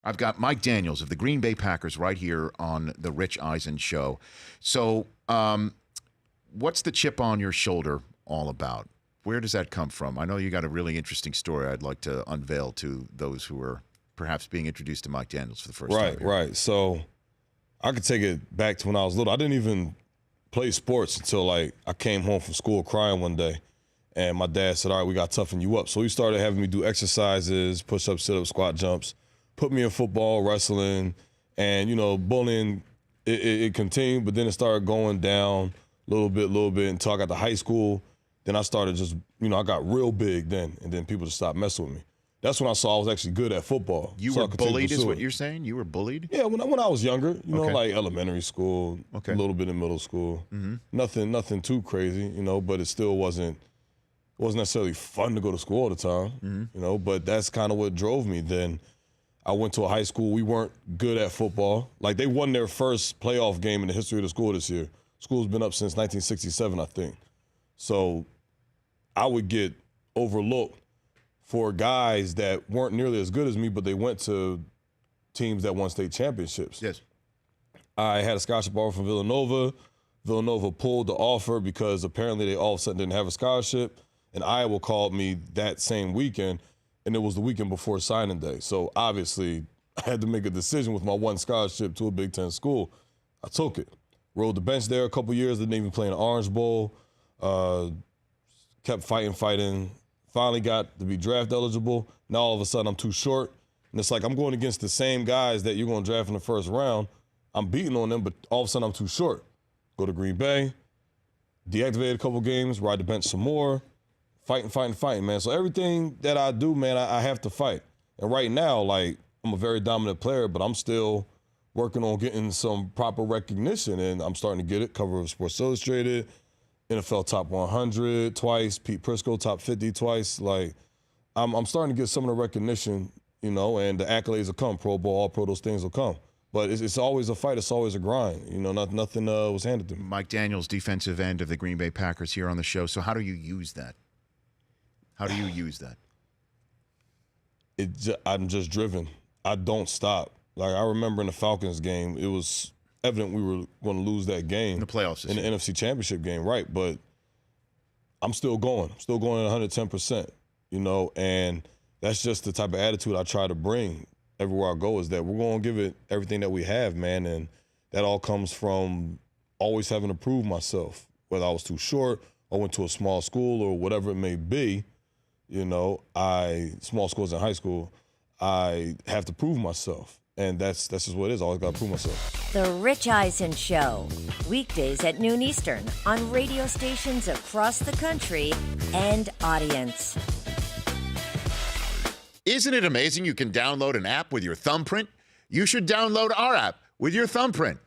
I've got Mike Daniels of the Green Bay Packers right here on the Rich Eisen Show. So, what's the chip on your shoulder all about? Where does that come from? I know you got a really interesting story I'd like to unveil to those who are perhaps being introduced to Mike Daniels for the first time. Right. So, I could take it back to when I was little. I didn't even play sports until, I came home from school crying one day. And my dad said, all right, we got to toughen you up. So he started having me do exercises, push-ups, sit-ups, squat jumps, put me in football, wrestling, and, bullying, it continued, but then it started going down a little bit until I got to high school. Then I started just, I got real big then, and then people just stopped messing with me. That's when I saw I was actually good at football. You were bullied is what you're saying? You were bullied? Yeah, when I was younger, like elementary school, okay, a little bit in middle school. Mm-hmm. Nothing too crazy, but it still wasn't necessarily fun to go to school all the time, mm-hmm, but that's kind of what drove me. Then I went to a high school. We weren't good at football. They won their first playoff game in the history of the school this year. School's been up since 1967, I think. So I would get overlooked for guys that weren't nearly as good as me, but they went to teams that won state championships. Yes. I had a scholarship offer from Villanova. Villanova pulled the offer because apparently they all of a sudden didn't have a scholarship. And Iowa called me that same weekend, and it was the weekend before signing day. So obviously, I had to make a decision with my one scholarship to a Big Ten school. I took it. Rode the bench there a couple years, didn't even play in the Orange Bowl. Kept fighting. Finally got to be draft eligible. Now all of a sudden I'm too short. And it's like I'm going against the same guys that you're going to draft in the first round. I'm beating on them, but all of a sudden I'm too short. Go to Green Bay, deactivated a couple games, ride the bench some more. Fighting, man. So everything that I do, man, I have to fight. And right now, I'm a very dominant player, but I'm still working on getting some proper recognition, and I'm starting to get it. Cover of Sports Illustrated, NFL Top 100 twice, Pete Prisco Top 50 twice. I'm starting to get some of the recognition, and the accolades will come. Pro Bowl, All Pro, those things will come. But it's always a fight. It's always a grind. Nothing was handed to me. Mike Daniels, defensive end of the Green Bay Packers here on the show. So how do you use that? How do you use that? I'm just driven. I don't stop. I remember in the Falcons game, it was evident we were going to lose that game. In the playoffs. In the NFC Championship game, right. But I'm still going. I'm still going at 110%, and that's just the type of attitude I try to bring everywhere I go, is that we're going to give it everything that we have, man, and that all comes from always having to prove myself, whether I was too short or went to a small school or whatever it may be. Small schools in high school, I have to prove myself. And that's just what it is. I always got to prove myself. The Rich Eisen Show. Weekdays at noon Eastern on radio stations across the country and audience. Isn't it amazing you can download an app with your thumbprint? You should download our app with your thumbprint.